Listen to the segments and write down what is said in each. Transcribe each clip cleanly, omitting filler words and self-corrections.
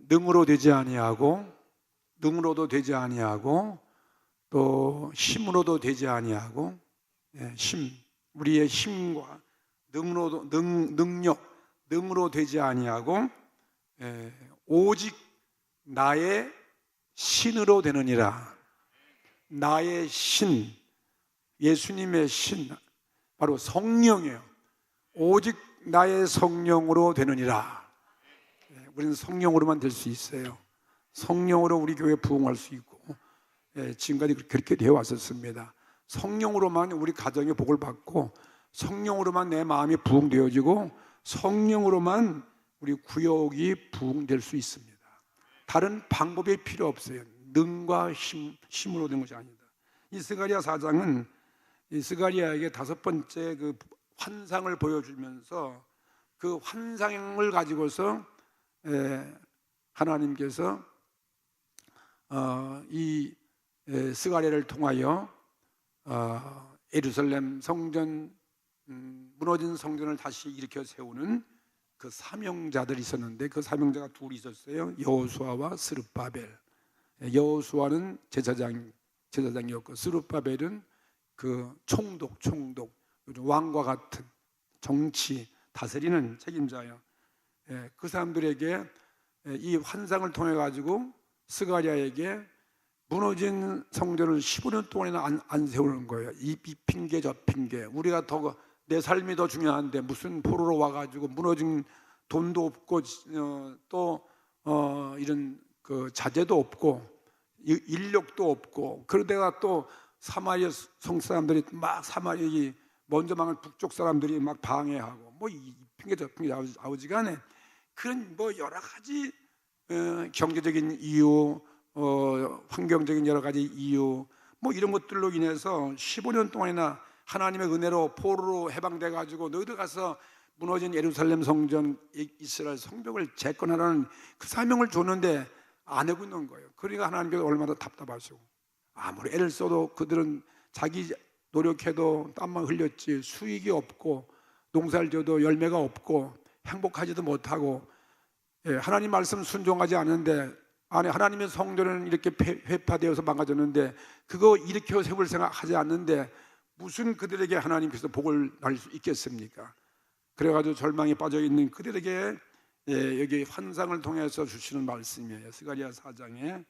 능으로 되지 아니하고 능으로도 되지 아니하고 또 힘으로도 되지 아니하고 우리의 힘과 능으로 되지 아니하고 오직 나의 신으로 되느니라. 나의 신, 예수님의 신, 바로 성령이에요. 오직 나의 성령으로 되느니라. 우리는 성령으로만 될 수 있어요. 성령으로 우리 교회 부흥할 수 있고, 지금까지 그렇게 되어 왔었습니다. 성령으로만 우리 가정의 복을 받고, 성령으로만 내 마음이 부흥되어지고, 성령으로만 우리 구역이 부흥될 수 있습니다. 다른 방법이 필요 없어요. 능과 힘으로 된 것이 아니다. 이 스가랴 4장은 이 스가랴에게 5번째 그 환상을 보여주면서 그 환상을 가지고서 하나님께서 이 스가랴를 통하여 예루살렘 성전, 무너진 성전을 다시 일으켜 세우는 그 사명자들이 있었는데, 그 사명자가 둘이 있었어요. 여호수아와 스룹바벨. 여호수아는 제사장이었고, 스룹바벨은 그 총독, 왕과 같은 정치 다스리는 책임자예요. 그 사람들에게 이 환상을 통해 가지고 스가랴에게 무너진 성전을 15년 동안이나 안 세우는 거예요. 이 핑계 저 핑계, 우리가 더 내 삶이 더 중요한데 무슨 포로로 와가지고 무너진 돈도 없고 또 이런 그 자재도 없고 인력도 없고, 그러다가 또 사마리아 성 사람들이 막 사마리아 먼저 망한 북쪽 사람들이 막 방해하고 뭐 이 핑계 저 핑계 아우지간에 그런 뭐 여러 가지 경제적인 이유, 환경적인 여러 가지 이유, 뭐 이런 것들로 인해서 15년 동안이나 하나님의 은혜로 포로로 해방돼 가지고 너희들 가서 무너진 예루살렘 성전, 이스라엘 성벽을 재건하라는 그 사명을 줬는데 안 하고 있는 거예요. 그러니까 하나님께서 얼마나 답답하시고, 아무리 애를 써도 그들은 자기 노력해도 땀만 흘렸지 수익이 없고, 농사를 지어도 열매가 없고 행복하지도 못하고, 하나님 말씀 순종하지 않는데, 아니 하나님의 성전은 이렇게 회파되어서 망가졌는데 그거 일으켜 세울 생각하지 않는데 무슨 그들에게 하나님께서 복을 날 수 있겠습니까? 그래가지고 절망에 빠져 있는 그들에게 여기 환상을 통해서 주시는 말씀이에요. 스가랴 4장에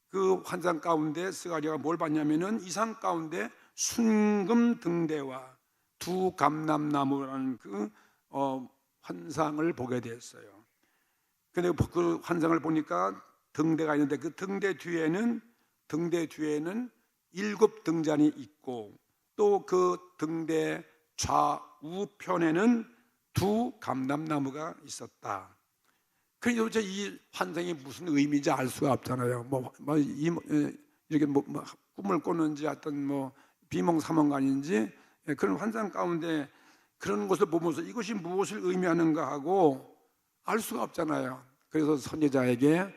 그 환상 가운데 스가랴가 뭘 봤냐면은 이상 가운데 순금 등대와 두 감람나무라는 그 환상을 보게 됐어요. 근데 그 환상을 보니까 등대가 있는데 그 등대 뒤에는 7 등잔이 있고, 또 그 등대 좌우편에는 두 감람나무가 있었다. 그래서 도대체 이 환상이 무슨 의미인지 알 수가 없잖아요. 이렇게 꿈을 꿨는지 어떤 비몽사몽간인지, 그런 환상 가운데 그런 것을 보면서 이것이 무엇을 의미하는가 하고 알 수가 없잖아요. 그래서 선지자에게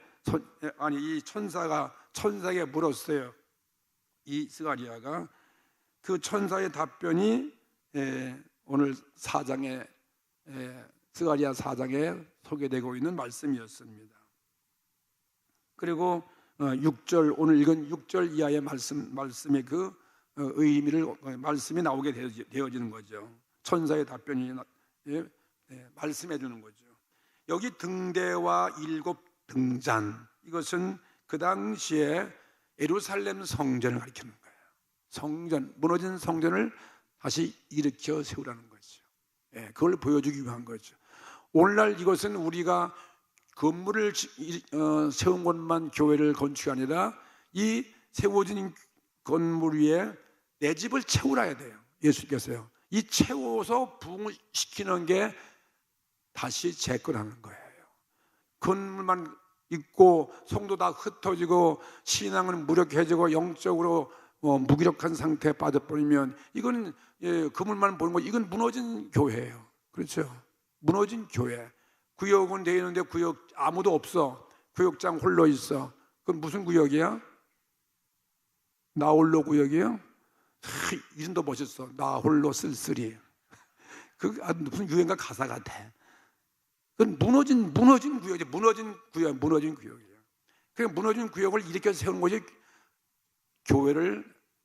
이 천사에게 물었어요. 이 스가랴가 그 천사의 답변이 오늘 4장에 스가랴 4장에 소개되고 있는 말씀이었습니다. 그리고 6절, 오늘 읽은 6절 이하의 말씀의 그 의미를 말씀이 나오게 되어지는 거죠. 천사의 답변이 말씀해 주는 거죠. 여기 등대와 7 등잔, 이것은 그 당시에 예루살렘 성전을 가리키는 거예요. 성전, 무너진 성전을 다시 일으켜 세우라는 거죠. 그걸 보여주기 위한 거죠. 오늘날 이것은 우리가 건물을 세운 것만 교회를 건축이 아니라 이 세워진 건물 위에 내 집을 채우라 해야 돼요. 예수께서요. 이 채워서 부흥시키는 게 다시 재건하는 거예요. 건물만 있고 성도 다 흩어지고 신앙은 무력해지고 영적으로 무기력한 상태에 빠져버리면 이건 건물만 보는 거, 이건 무너진 교회예요. 그렇죠? 무너진 교회. 구역은 되어 있는데 구역 아무도 없어. 구역장 홀로 있어. 그건 무슨 구역이야? 나 홀로 구역이요? 이름도 멋있어. 나 홀로 쓸쓸히. 그 무슨 유행가 가사 같아. 그건 무너진 구역이죠. 무너진 구역이에요. 그 무너진 구역을 일으켜 세우는 것이 교회를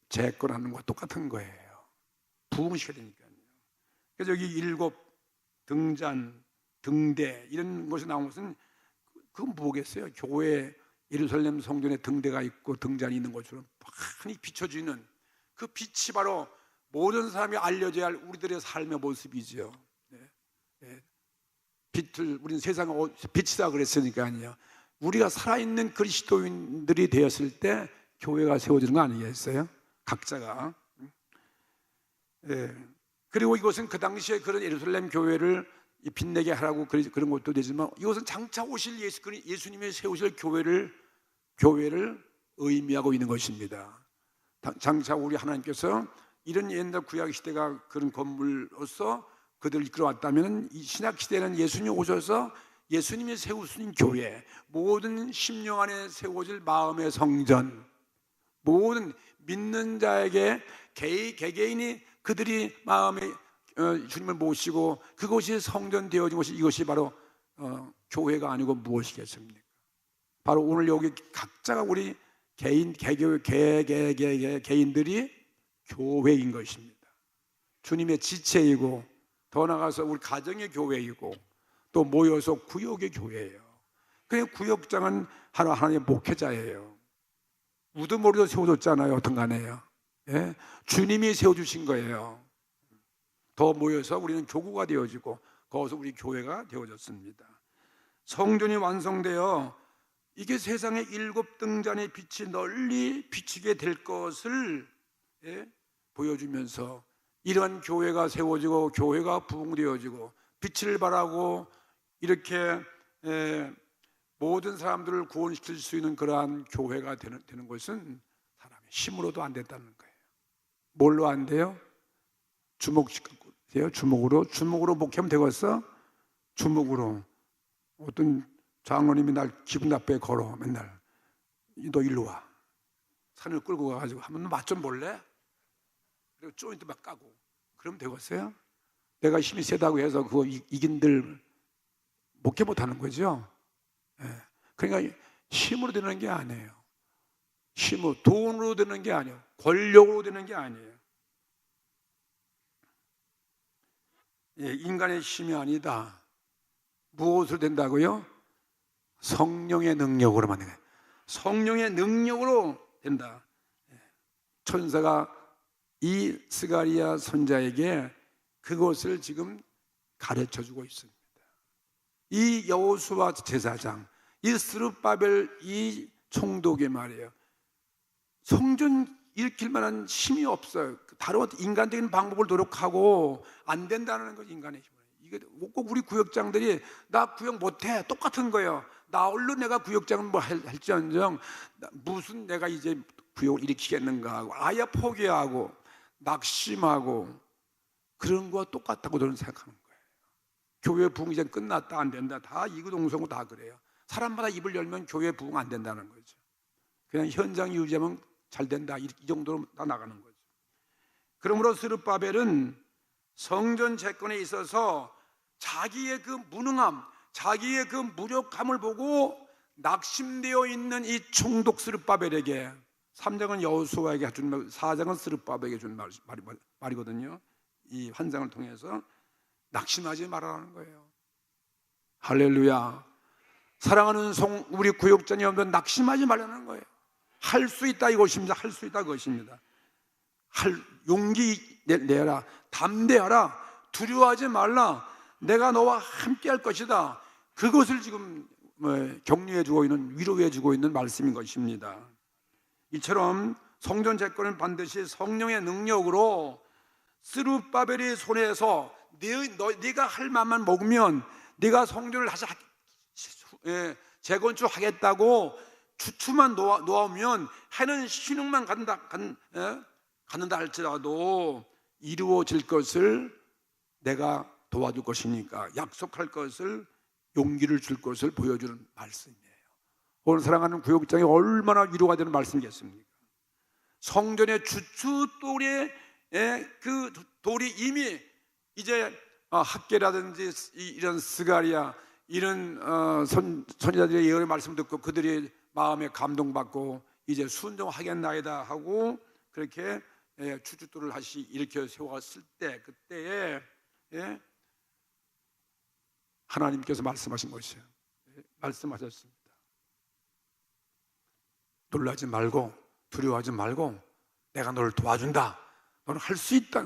재건하는 것과 똑같은 거예요. 부흥시켜야 되니까요. 그래서 여기 7 등잔, 등대 이런 것이 나온 것은 그건 뭐겠어요? 교회 예루살렘 성전에 등대가 있고 등잔이 있는 것처럼 많이 비춰지는 그 빛이 바로 모든 사람이 알려져야 할 우리들의 삶의 모습이죠. 빛을, 우리는 세상에 빛이다 그랬으니까요. 우리가 살아있는 그리스도인들이 되었을 때 교회가 세워지는 거 아니겠어요? 각자가. 그리고 이것은 그 당시에 그런 예루살렘 교회를 빛내게 하라고 그런 것도 되지만, 이것은 장차 오실 예수님이 세우실 교회를 의미하고 있는 것입니다. 장차 우리 하나님께서 이런 옛날 구약 시대가 그런 건물로서 그들을 이끌어왔다면, 이 신약 시대는 예수님이 오셔서 예수님이 세우신 교회, 모든 심령 안에 세워질 마음의 성전, 모든 믿는 자에게 개개인이 그들이 마음에 주님을 모시고 그것이 성전 되어진 것이, 이것이 바로 교회가 아니고 무엇이겠습니까? 바로 오늘 여기 각자가 우리 개인들이 교회인 것입니다. 주님의 지체이고, 더 나아가서 우리 가정의 교회이고, 또 모여서 구역의 교회예요. 그 구역장은 하나님의 목회자예요. 우두머리도 세워줬잖아요. 어떤 간에요. 예? 주님이 세워주신 거예요. 더 모여서 우리는 교구가 되어지고, 거기서 우리 교회가 되어졌습니다. 성전이 완성되어 이게 세상의 7 등잔의 빛이 널리 비치게 될 것을 보여주면서, 이러한 교회가 세워지고 교회가 부흥되어지고 빛을 발하고 이렇게 모든 사람들을 구원시킬 수 있는 그러한 교회가 되는 것은 사람의 힘으로도 안 된다는 거예요. 뭘로 안 돼요? 주먹으로 목회하면 되겠어? 주먹으로. 어떤 장로님이 날 기분 나쁘게 걸어. 맨날 너 일로 와, 산을 끌고 가가지고 한번 맛 좀 볼래? 그리고 조인트 막 까고 그러면 되겠어요? 내가 힘이 세다고 해서 그거 이긴들 목회 못하는 거죠. 그러니까 힘으로 되는 게 아니에요. 돈으로 되는 게 아니에요. 권력으로 되는 게 아니에요. 인간의 힘이 아니다. 무엇으로 된다고요? 성령의 능력으로만 돼요. 성령의 능력으로 된다. 천사가 이 스가랴 선자에게 그것을 지금 가르쳐주고 있습니다. 이 여호수아 제사장, 이 스룹바벨 이 총독이 말이에요, 성전 일으킬 만한 힘이 없어요. 다른 인간적인 방법을 노력하고 안 된다는 거, 인간의 힘은. 이게 꼭 우리 구역장들이 나 구역 못해 똑같은 거예요. 나 홀로 내가 구역장을 뭐 할지언정 무슨 내가 이제 구역을 일으키겠는가 하고 아예 포기하고 낙심하고 그런 거와 똑같다고 저는 생각하는 거예요. 교회 부흥 이제 끝났다, 안 된다, 다 이구동성으로 다 그래요. 사람마다 입을 열면 교회 부흥 안 된다는 거죠. 그냥 현장 유지하면 잘 된다, 이 정도로 다 나가는 거죠. 그러므로 스룹바벨은 성전 재건에 있어서 자기의 그 무능함, 자기의 그 무력함을 보고 낙심되어 있는 이 총독 스룹바벨에게, 3장은 여호수아에게 준 말, 4장은 스룹바벨에게 준 말이거든요. 이 환상을 통해서 낙심하지 말라는 거예요. 할렐루야. 사랑하는 우리 구역장이 여러분, 낙심하지 말라는 거예요. 할 수 있다 이것입니다. 할 수 있다 그것입니다. 용기 내라, 담대하라, 두려워하지 말라, 내가 너와 함께 할 것이다. 그것을 지금 격려해 주고 있는, 위로해 주고 있는 말씀인 것입니다. 이처럼 성전 재건은 반드시 성령의 능력으로, 스룹바벨의 손에서 네가 할 만만 먹으면, 네가 성전을 다시 재건축하겠다고 주추만 놓아오면, 해는 신흥만 갖는다 할지라도 이루어질 것을 내가 도와줄 것이니까, 약속할 것을, 용기를 줄 것을 보여주는 말씀이에요. 오늘 사랑하는 구역장이 얼마나 위로가 되는 말씀이겠습니까? 성전의 주춧돌의 그 돌이 이미 이제 학계라든지 이런 스가랴 이런 선지자들의 예언의 말씀 듣고 그들이 마음에 감동받고 이제 순종하겠나이다 하고 그렇게 추춧돌을 다시 일으켜 세웠을 때 그때에 하나님께서 말씀하신 것이에요. 말씀하셨습니다. 놀라지 말고 두려워하지 말고 내가 너를 도와준다. 너는 할 수 있다.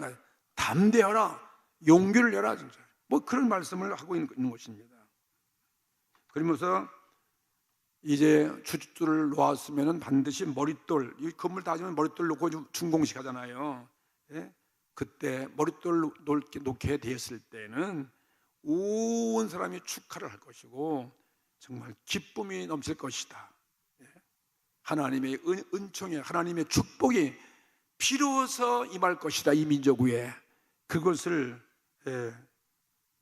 담대하라. 용기를 내라. 진짜. 뭐 그런 말씀을 하고 있는 것입니다. 그러면서 이제 추춧돌을 놓았으면 반드시 머릿돌, 이 건물 다지면 머릿돌 놓고 준공식 하잖아요. 그때 머릿돌 놓게 되었을 때는 온 사람이 축하를 할 것이고 정말 기쁨이 넘칠 것이다. 하나님의 은총에 하나님의 축복이 비로소 임할 것이다. 이 민족 위에 그것을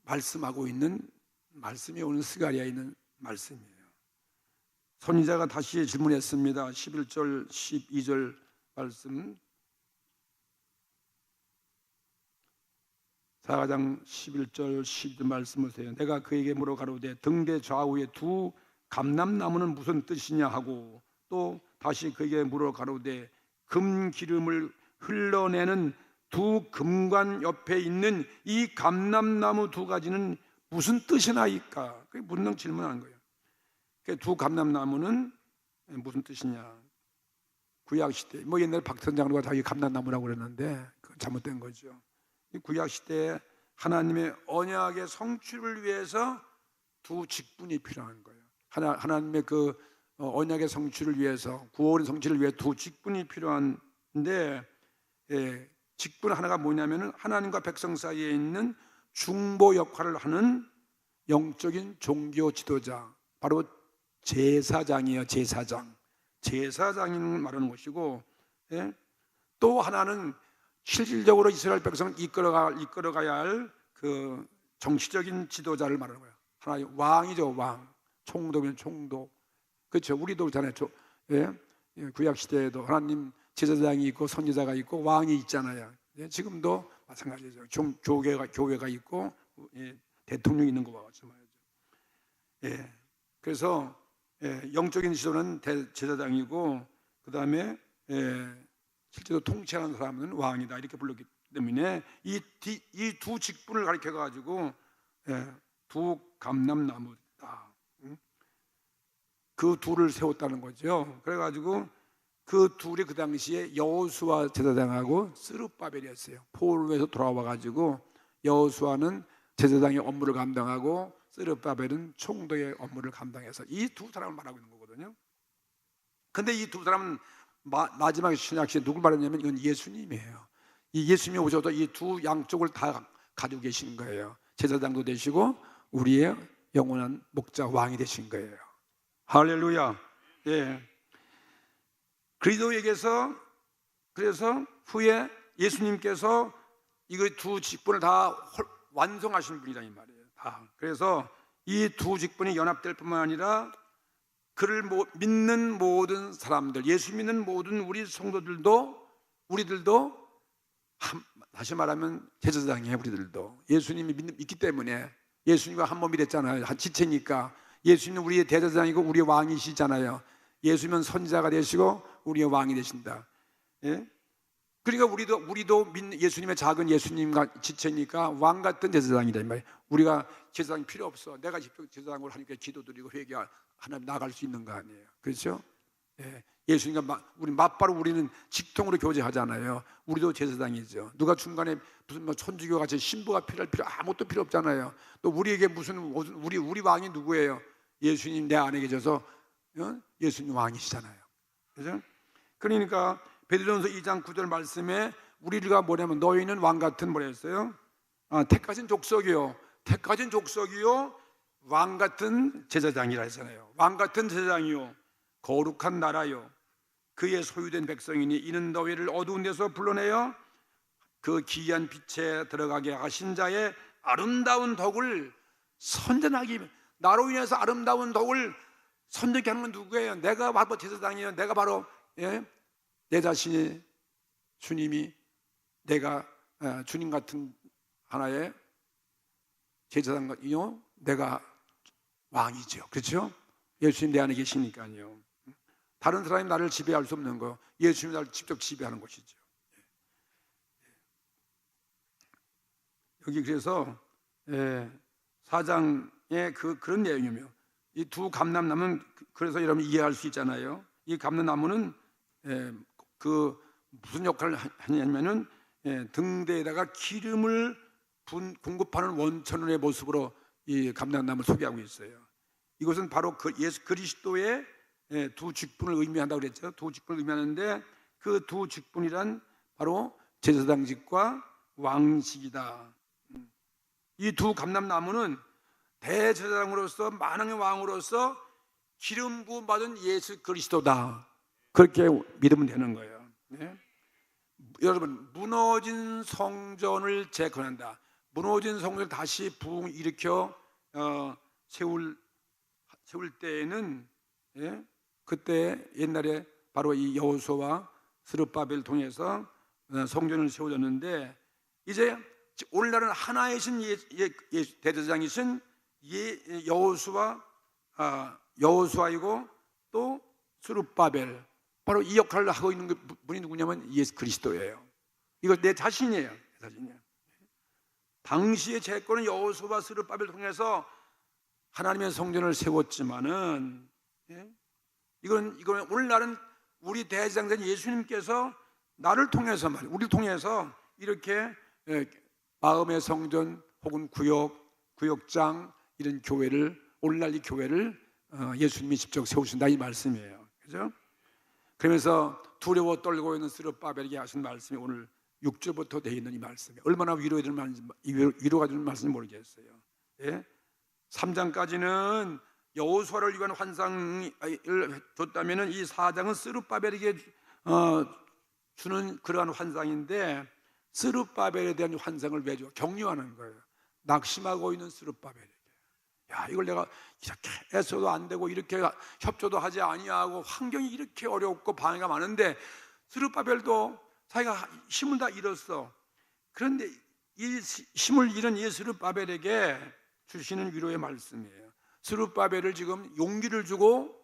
말씀하고 있는 말씀이 오늘 스가랴에 있는 말씀이에요. 선지자가 다시 질문했습니다. 11절 12절 말씀, 4장 11절 12절 말씀 보세요. 내가 그에게 물어 가로되 등대 좌우에 두 감람나무는 무슨 뜻이냐 하고 또 다시 그에게 물어 가로되 금 기름을 흘러내는 두 금관 옆에 있는 이 감람나무 두 가지는 무슨 뜻이나이까? 그게 묻는 질문하는 거예요. 두 감람나무는 무슨 뜻이냐? 구약 시대 뭐 옛날에 박선 장로가 자기 감람나무라고 그랬는데 그건 잘못된 거죠. 구약 시대에 하나님의 언약의 성취를 위해서 두 직분이 필요한 거예요. 하나님의 그 언약의 성취를 위해서, 구원의 성취를 위해 두 직분이 필요한데, 직분 하나가 뭐냐면은 하나님과 백성 사이에 있는 중보 역할을 하는 영적인 종교 지도자, 바로 제사장이에요. 제사장이 말하는 것이고, 또 하나는 실질적으로 이스라엘 백성을 이끌어가야 할 그 정치적인 지도자를 말하는 거예요. 하나님 왕이죠. 왕. 총독이면 총독. 그렇죠. 우리도 그렇잖아요. 구약 시대에도 하나님 제사장이 있고 선지자가 있고 왕이 있잖아요. 지금도 마찬가지죠. 교회가 있고 대통령이 있는 것과 같이 말이죠. 그래서 영적인 지도는 제사장이고 그 다음에 실제로 통치하는 사람은 왕이다 이렇게 불렀기 때문에 이 두 직분을 가리켜 가지고 두 감람나무다. 그 둘을 세웠다는 거죠. 그래가지고 그 둘이 그 당시에 여호수아 제사장하고 스룹바벨이었어요. 포로에서 돌아와가지고 여호수아는 제사장의 업무를 감당하고 스룹바벨은 총독의 업무를 감당해서 이 두 사람을 말하고 있는 거거든요. 근데 이 두 사람은 마지막 신약시에 누굴 말하냐면 이건 예수님이에요. 이 예수님이 오셔서 이 두 양쪽을 다 가지고 계신 거예요. 제사장도 되시고 우리의 영원한 목자 왕이 되신 거예요. 할렐루야. 그리스도에게서 그래서 후에 예수님께서 이거 두 직분을 다 완성하신 분이다 이 말이에요. 다. 그래서 이 두 직분이 연합될 뿐만 아니라 그를 믿는 모든 사람들, 예수 믿는 모든 우리 성도들도 우리들도 다시 말하면 제사장이에요. 우리들도 예수님이 믿기 때문에 예수님과 한 몸이 됐잖아요. 한 지체니까 예수님은 우리의 대제사장이고 우리의 왕이시잖아요. 예수님은 선지자가 되시고 우리의 왕이 되신다. 그러니까 우리도 예수님의 작은 예수님과 지체니까 왕 같은 제사장이다 이 말이에요. 우리가 제사장이 필요 없어. 내가 직접 제사장으로 하니까 기도드리고 회개 하나님 나갈 수 있는 거 아니에요. 그렇죠? 예수님과 우리 맞바로 우리는 직통으로 교제하잖아요. 우리도 제사장이죠. 누가 중간에 무슨 천주교 같이 신부가 필요 아무것도 필요 없잖아요. 또 우리에게 무슨 우리 왕이 누구예요? 예수님 내 안에 계셔서 예수님 왕이시잖아요. 그렇죠? 그러니까 베드로전서 2장 9절 말씀에 우리가 뭐냐면 너희는 왕 같은 뭐랬어요? 택하신 족속이요. 택하신 족속이요. 왕 같은 제사장이라 했잖아요. 왕 같은 제사장이요. 거룩한 나라요. 그의 소유된 백성이니 이는 너희를 어두운 데서 불러내어 그 기이한 빛에 들어가게 하신 자의 아름다운 덕을 선전하기, 나로 인해서 아름다운 덕을 선전케 하는 건 누구예요? 내가 바로 제사장이에요. 내가 바로 내 자신이 주님이 내가 주님 같은 하나의 제사장이요. 내가 왕이죠. 그렇죠? 예수님 내 안에 계시니까요. 다른 사람이 나를 지배할 수 없는 거, 예수님이 나를 직접 지배하는 것이죠. 여기 그래서 4장에 그런 내용이며, 이 두 감람나무는 그래서 여러분 이해할 수 있잖아요. 이 감람나무는 그 무슨 역할을 하냐면은 등대에다가 기름을 공급하는 원천원의 모습으로 이 감람나무를 소개하고 있어요. 이것은 바로 예수 그리스도의 두 직분을 의미한다고 그랬죠. 두 직분을 의미하는데 그 두 직분이란 바로 제사장직과 왕직이다. 이 두 감람나무는 대제사장으로서 만왕의 왕으로서 기름 부음 받은 예수 그리스도다. 그렇게 믿으면 되는 거예요. 네? 여러분, 무너진 성전을 재건한다. 무너진 성전을 다시 부흥 일으켜 세울 때에는 그때 옛날에 바로 이 여호수아와 스룹바벨을 통해서 성전을 세워졌는데, 이제 오늘날은 하나이신 대제사장이신 여호수아이고 또 스룹바벨, 바로 이 역할을 하고 있는 분이 누구냐면 예수 그리스도예요. 이거 내 자신이에요. 당시의 재권은 여호수아와 스룹바벨을 통해서 하나님의 성전을 세웠지만은 이건 오늘날은 우리 대제사장된 예수님께서 나를 통해서 우리를 통해서 이렇게 마음의 성전 혹은 구역장 이런 교회를, 오늘날 이 교회를 예수님이 직접 세우신다 이 말씀이에요. 그죠? 그러면서 두려워 떨고 있는 스룹바벨에게 하신 말씀이 오늘 6절부터 되어 있는 이 말씀이에요. 얼마나 위로가 되는 말씀인지 모르겠어요. 3장까지는 여호수아를 위한 환상을 줬다면 이 4장은 스룹바벨에게 주는 그러한 환상인데, 스룹바벨에 대한 환상을 왜 줘? 격려하는 거예요. 낙심하고 있는 스룹바벨에게, 야, 이걸 내가 이렇게 해서도 안 되고 이렇게 협조도 하지 아니하고 환경이 이렇게 어렵고 방해가 많은데 스룹바벨도 자기가 힘을 다 잃었어. 그런데 이 힘을 잃은 이 스룹바벨에게 주시는 위로의 말씀이에요. 스룹바벨을 지금 용기를 주고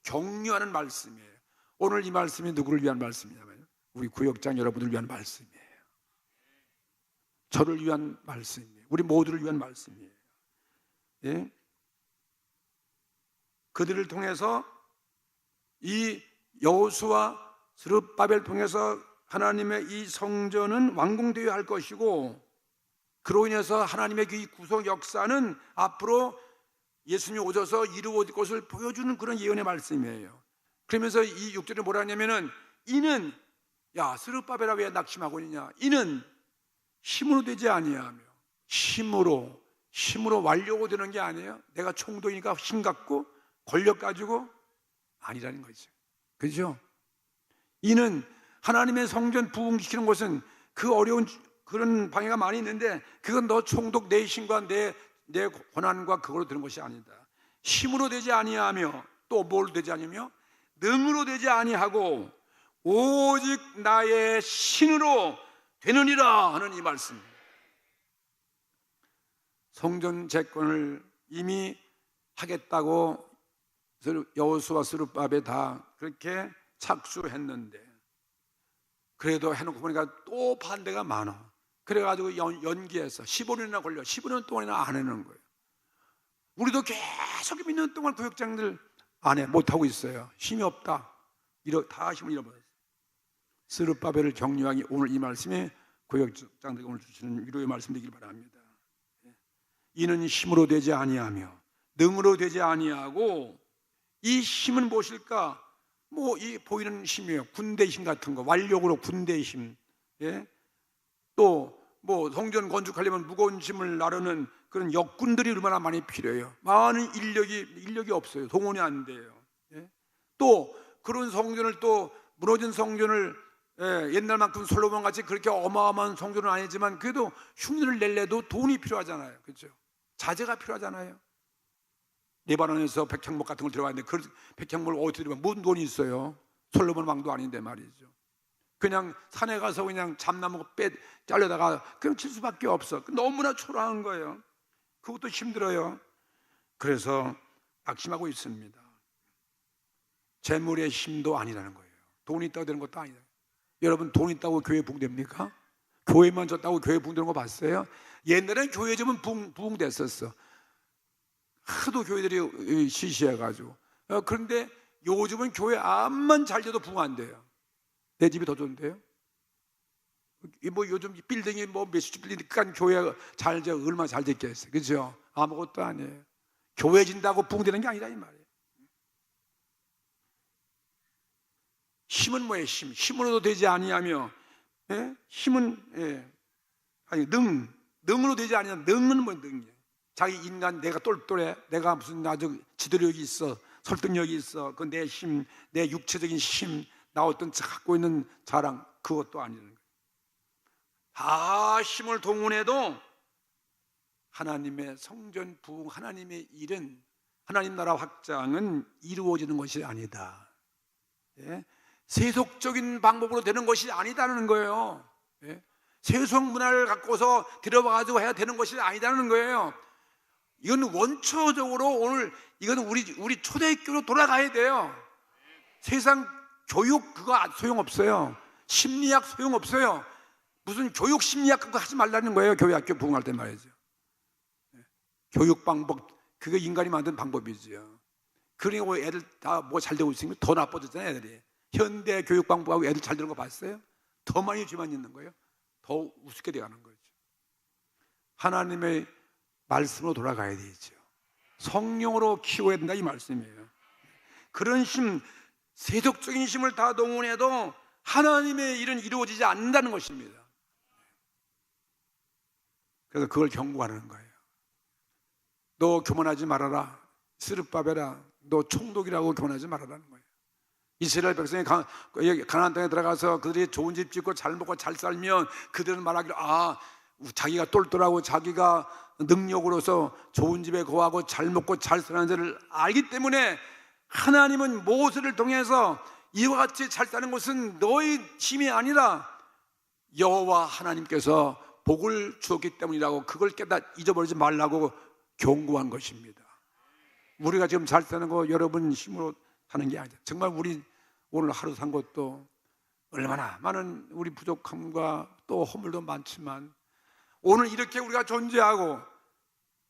격려하는 말씀이에요. 오늘 이 말씀이 누구를 위한 말씀이냐면 우리 구역장 여러분을 위한 말씀이에요. 저를 위한 말씀이에요. 우리 모두를 위한 말씀이에요. 그들을 통해서 이 여호수아 스룹바벨 통해서 하나님의 이 성전은 완공되어야 할 것이고, 그로 인해서 하나님의 이 구속 역사는 앞으로 예수님이 오셔서 이루어질 것을 보여주는 그런 예언의 말씀이에요. 그러면서 이 6절에 뭐라 하냐면은, 이는, 야, 스룹바벨아 왜 낙심하고 있느냐? 이는 힘으로 되지 아니하며, 힘으로 완료가 되는 게 아니에요. 내가 총독이니까 힘 갖고 권력 가지고 아니라는 거죠. 그죠? 이는 하나님의 성전 부흥시키는 것은 그 어려운 그런 방해가 많이 있는데, 그건 너 총독 내 힘과 내 권한과 그걸로 되는 것이 아니다. 힘으로 되지 아니하며, 또 뭘 되지 아니하며, 능으로 되지 아니하고 오직 나의 신으로 되느니라 하는 이 말씀. 성전 재건을 이미 하겠다고 여호수아 스룹바벨 다 그렇게 착수했는데, 그래도 해놓고 보니까 또 반대가 많아. 그래가지고 연기해서 15년이나 걸려 15년 동안이나 안 해놓은 거예요. 우리도 계속 몇 년 동안 구역장들 안 해, 못하고 있어요. 힘이 없다. 다 힘을 잃어버렸어요. 스룹바벨을 격려하기, 오늘 이 말씀이 구역장들이 오늘 주시는 위로의 말씀 되길 바랍니다. 이는 힘으로 되지 아니하며 능으로 되지 아니하고, 이 힘은 무엇일까? 이 보이는 힘이에요. 군대 힘 같은 거, 완력으로 군대 힘. 또 성전 건축하려면 무거운 짐을 나르는 그런 역군들이 얼마나 많이 필요해요. 많은 인력이 없어요. 동원이 안 돼요. 또 그런 성전을, 또 무너진 성전을 옛날만큼 솔로몬 같이 그렇게 어마어마한 성전은 아니지만 그래도 흉내를 낼래도 돈이 필요하잖아요. 그렇죠? 자재가 필요하잖아요. 레바논에서 백향목 같은 걸 들어갔는데 그 백향목을 어디서 들어가면 무슨 돈이 있어요? 솔로몬 왕도 아닌데 말이죠. 그냥 산에 가서 그냥 잠나무 잘려다가 그냥 칠 수밖에 없어. 너무나 초라한 거예요. 그것도 힘들어요. 그래서 낙심하고 있습니다. 재물의 힘도 아니라는 거예요. 돈이 있다고 되는 것도 아니다. 여러분, 돈 있다고 교회 부흥됩니까? 교회만 졌다고 교회 부흥되는 거 봤어요? 옛날엔 교회 좀 부흥됐었어. 하도 교회들이 시시해가지고. 그런데 요즘은 교회 암만 잘 돼도 부흥 안 돼요. 내 집이 더 좋은데요? 뭐 요즘 빌딩이 뭐 몇십 빌딩니까 교회가 잘 돼, 얼마나 잘 됐겠어요. 그죠? 아무것도 아니에요. 교회 진다고 부흥되는 게 아니라 이 말이에요. 힘은 뭐예요? 힘으로도 되지 아니하며, 예? 힘은, 예. 아니, 능으로 되지 아니하면, 능은 뭐 능이에요. 자기 인간, 내가 똘똘해, 내가 무슨 아주 지도력이 있어, 설득력이 있어, 그 내 힘, 내 육체적인 힘, 나 어떤 갖고 있는 자랑, 그것도 아니라는 거예요. 다 힘을 동원해도 하나님의 성전 부흥, 하나님의 일은, 하나님 나라 확장은 이루어지는 것이 아니다. 예? 세속적인 방법으로 되는 것이 아니다는 거예요. 예? 세속 문화를 갖고서 들어가가지고 해야 되는 것이 아니다는 거예요. 이건 원초적으로 오늘 이건 우리 초대교로 돌아가야 돼요. 세상 교육 그거 소용없어요. 심리학 소용없어요. 무슨 교육 심리학 그거 하지 말라는 거예요. 교회 학교 부흥할 때 말이죠. 교육 방법 그게 인간이 만든 방법이죠. 그리고 애들 다 뭐 잘 되고 있으면 더 나빠졌잖아요. 애들이 현대 교육 방법하고 애들 잘 되는 거 봤어요? 더 많이 죄만 있는 거예요. 더 우습게 돼가는 거죠. 하나님의 말씀으로 돌아가야 되죠. 성령으로 키워야 된다 이 말씀이에요. 그런 힘, 세속적인 힘을 다 동원해도 하나님의 일은 이루어지지 않는다는 것입니다. 그래서 그걸 경고하는 거예요. 너 교만하지 말아라. 스룹바벨아, 너 총독이라고 교만하지 말아라는 거예요. 이스라엘 백성이 가나안 땅에 들어가서 그들이 좋은 집 짓고 잘 먹고 잘 살면 그들은 말하기를 자기가 똘똘하고 자기가 능력으로서 좋은 집에 거하고 잘 먹고 잘 사는 자를 알기 때문에 하나님은 모세를 통해서 이와 같이 잘 사는 것은 너의 힘이 아니라 여호와 하나님께서 복을 주었기 때문이라고 그걸 잊어버리지 말라고 경고한 것입니다. 우리가 지금 잘 사는 거 여러분 힘으로 사는 게 아니다. 정말 우리 오늘 하루 산 것도 얼마나 많은 우리 부족함과 또 허물도 많지만 오늘 이렇게 우리가 존재하고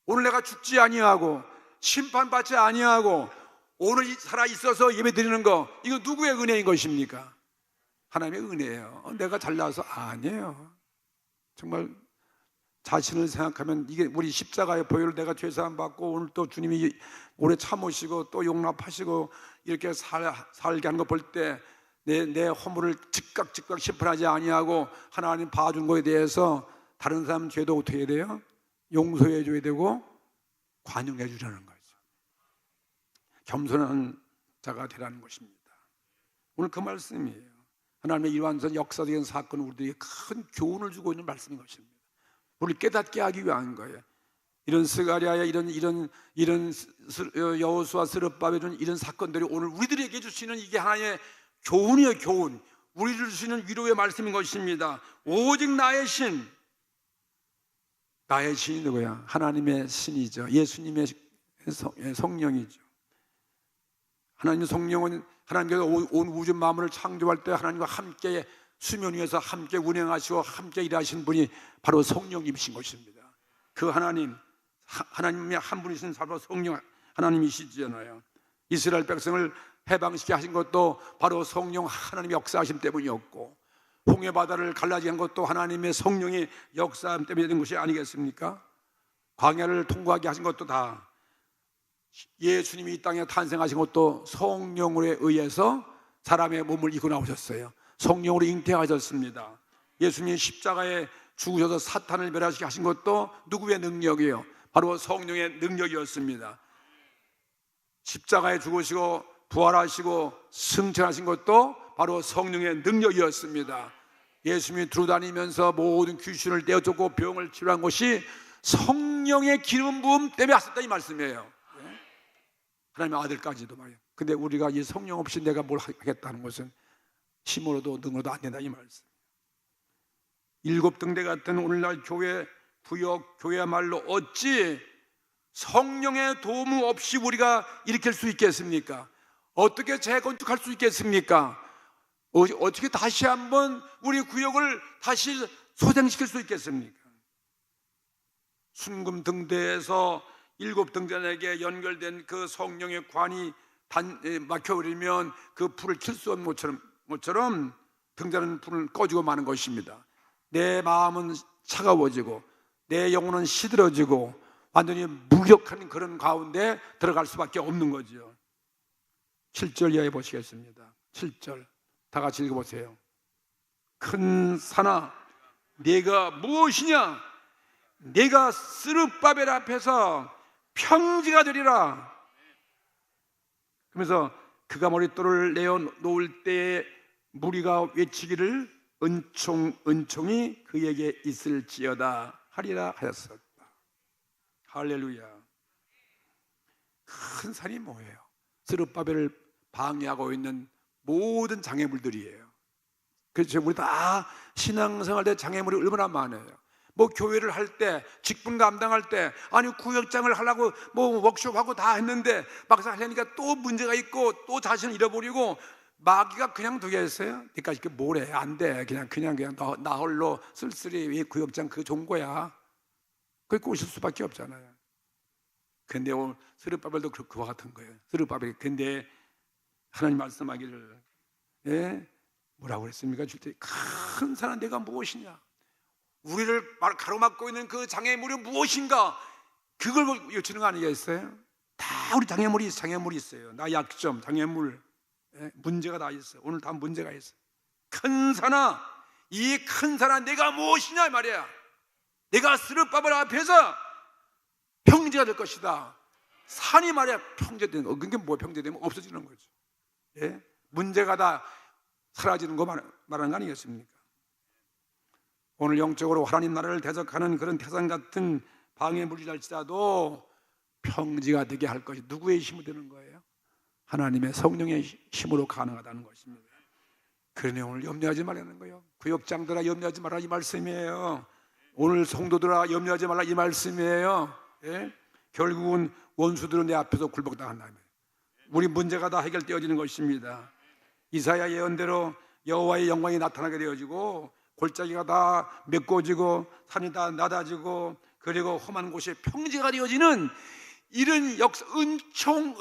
오늘 내가 죽지 아니하고 심판받지 아니하고 오늘 살아있어서 예배드리는 거 이거 누구의 은혜인 것입니까? 하나님의 은혜예요. 내가 잘나서 아니에요. 정말 자신을 생각하면 이게 우리 십자가의 보혈을 내가 죄사함 받고 오늘 또 주님이 오래 참으시고 또 용납하시고 이렇게 살게 하는 거 볼 때 내 허물을 즉각 심판하지 아니하고 하나님 봐준 거에 대해서 다른 사람 죄도 어떻게 해야 돼요? 용서해 줘야 되고 관용해 주라는 거죠. 겸손한 자가 되라는 것입니다. 오늘 그 말씀이에요. 하나님의 이러한 역사적인 사건은 우리들에게 큰 교훈을 주고 있는 말씀인 것입니다. 우리를 깨닫게 하기 위한 거예요. 이런 스가랴야 이런 여호수아 스룹바벨은 이런 사건들이 오늘 우리들에게 주시는 이게 하나의 교훈이에요. 교훈. 우리를 주시는 위로의 말씀인 것입니다. 오직 나의 신, 나의 신이 누구야? 하나님의 신이죠. 예수님의 성령이죠. 하나님의 성령은 하나님께서 온 우주 만물을 창조할 때 하나님과 함께 수면 위에서 함께 운행하시고 함께 일하신 분이 바로 성령님이신 것입니다. 그 하나님의 한 분이신 바로 성령 하나님이시잖아요. 이스라엘 백성을 해방시켜 하신 것도 바로 성령 하나님의 역사하심 때문이었고 홍해 바다를 갈라지게 한 것도 하나님의 성령의 역사함 때문에 된 것이 아니겠습니까? 광야를 통과하게 하신 것도 다 예수님이 이 땅에 탄생하신 것도 성령으로 의해서 사람의 몸을 입고 나오셨어요. 성령으로 잉태하셨습니다. 예수님이 십자가에 죽으셔서 사탄을 멸하시게 하신 것도 누구의 능력이에요? 바로 성령의 능력이었습니다. 십자가에 죽으시고 부활하시고 승천하신 것도 바로 성령의 능력이었습니다. 예수님이 두루다니면서 모든 귀신을 떼어쫓고 병을 치료한 것이 성령의 기름 부음 때문에 하셨다 이 말씀이에요. 하나님의 아들까지도 말이에요. 근데 우리가 이 성령 없이 내가 뭘 하겠다는 것은 힘으로도 능으로도 안 된다 이 말씀. 일곱 등대 같은 오늘날 교회 부역 교회야말로 어찌 성령의 도움 없이 우리가 일으킬 수 있겠습니까? 어떻게 재건축할 수 있겠습니까? 어떻게 다시 한번 우리 구역을 다시 소생시킬 수 있겠습니까? 순금 등대에서 7등잔에게 연결된 그 성령의 관이 막혀버리면 그 불을 켤 수 없는 것처럼 등잔은 불을 꺼지고 마는 것입니다. 내 마음은 차가워지고 내 영혼은 시들어지고 완전히 무력한 그런 가운데 들어갈 수밖에 없는 거죠. 7절 이하에 보시겠습니다. 7절 다 같이 읽어보세요. 큰 산아 네가 무엇이냐? 네가 스룹바벨 앞에서 평지가 되리라. 그러면서 그가 머릿돌을 내어 놓을 때에 무리가 외치기를 은총이 그에게 있을지어다 하리라 하였었다. 할렐루야. 큰 산이 뭐예요? 스룹바벨을 방해하고 있는 모든 장애물들이에요. 그래서 우리 다 신앙생활 때 장애물이 얼마나 많아요. 뭐 교회를 할 때, 직분 감당할 때, 아니 구역장을 하려고 뭐 워크숍하고 다 했는데 막상 하려니까 또 문제가 있고 또 자신을 잃어버리고 마귀가 그냥 두겠어요? 그러니까 이게 뭐래? 안 돼. 그냥 나 홀로 쓸쓸히 이 구역장 그거 좋은 거야. 그렇게 오실 수밖에 없잖아요. 근데 오늘 스룹바벨도 그와 같은 거예요. 스룹바벨이 근데 하나님 말씀하기를 뭐라고 그랬습니까? 줄 때 큰 산은 내가 무엇이냐? 우리를 가로막고 있는 그 장애물이 무엇인가? 그걸 여치는 거 아니겠어요? 다 우리 장애물이 있어요. 나 약점, 장애물, 문제가 다 있어요. 오늘 다 문제가 있어요. 큰 산아, 이 큰 산아 내가 무엇이냐 이 말이야. 내가 스룹바벨 앞에서 평지가 될 것이다. 산이 말이야 평지되는 거. 그게 뭐 평지되면 없어지는 거죠. 문제가 다 사라지는 거 말하는 거 아니겠습니까? 오늘 영적으로 하나님 나라를 대적하는 그런 태산 같은 방해물이랄지라도 평지가 되게 할 것이 누구의 힘으로 되는 거예요? 하나님의 성령의 힘으로 가능하다는 것입니다. 그러니 오늘 염려하지 말라는 거예요. 구역장들아 염려하지 말라 이 말씀이에요. 오늘 성도들아 염려하지 말라 이 말씀이에요. 결국은 원수들은 내 앞에서 굴복당한다면 우리 문제가 다 해결되어지는 것입니다. 이사야 예언대로 여호와의 영광이 나타나게 되어지고 골짜기가 다 메꿔지고 산이 다 낮아지고 그리고 험한 곳이 평지가 되어지는 이런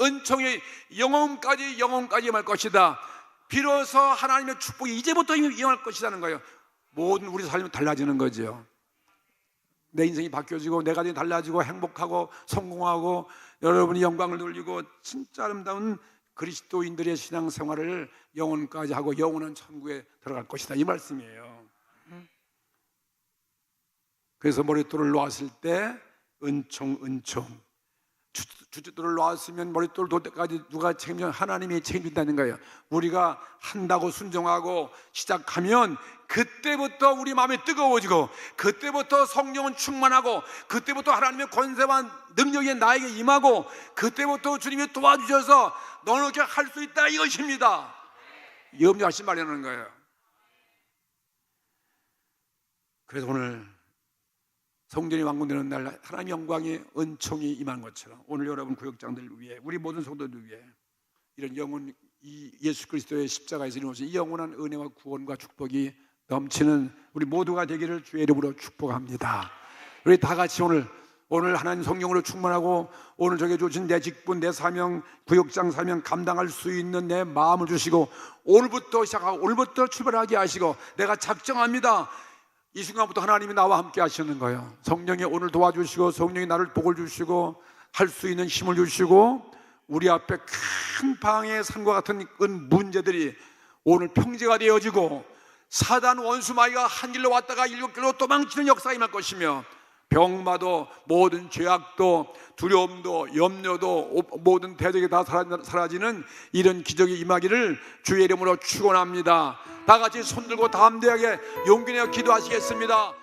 은총의 영혼까지 임할 것이다. 비로소 하나님의 축복이 이제부터 임할 것이라는 거예요. 모든 우리 삶이 달라지는 거죠. 내 인생이 바뀌어지고 내 가정이 달라지고 행복하고 성공하고 여러분이 영광을 돌리고 진짜 아름다운 그리스도인들의 신앙생활을 영혼까지 하고 영원한 천국에 들어갈 것이다 이 말씀이에요. 그래서 머릿돌을 놓았을 때 은총 주춧돌을 놓았으면 머릿돌 놓을 때까지 누가 책임져? 하나님이 책임진다는 거예요. 우리가 한다고 순종하고 시작하면 그때부터 우리 마음이 뜨거워지고 그때부터 성령은 충만하고 그때부터 하나님의 권세와 능력이 나에게 임하고 그때부터 주님이 도와주셔서 너는 이렇게 할 수 있다 이것입니다. 염려하지 말라는 거예요. 그래서 오늘 성전이 완공되는 날 하나님의 영광의 은총이 임한 것처럼 오늘 여러분 구역장들 위해 우리 모든 성도들 위해 이런 영혼 이 예수 그리스도의 십자가에서 이루어진 이 영원한 은혜와 구원과 축복이 넘치는 우리 모두가 되기를 주의 이름으로 축복합니다. 우리 다 같이 오늘 하나님 성령으로 충만하고 오늘 저게 주신 내 직분, 내 사명, 구역장 사명 감당할 수 있는 내 마음을 주시고 오늘부터 시작하고 오늘부터 출발하게 하시고 내가 작정합니다. 이 순간부터 하나님이 나와 함께 하시는 거예요. 성령이 오늘 도와주시고 성령이 나를 복을 주시고 할 수 있는 힘을 주시고 우리 앞에 큰 방해의 산과 같은 문제들이 오늘 평지가 되어지고 사단 원수 마귀가 한 길로 왔다가 7길로 도망치는 역사가 임할 것이며 병마도 모든 죄악도 두려움도 염려도 모든 대적이 다 사라지는 이런 기적이 임하기를 주의 이름으로 축원합니다. 다 같이 손들고 담대하게 용기 내어 기도하시겠습니다.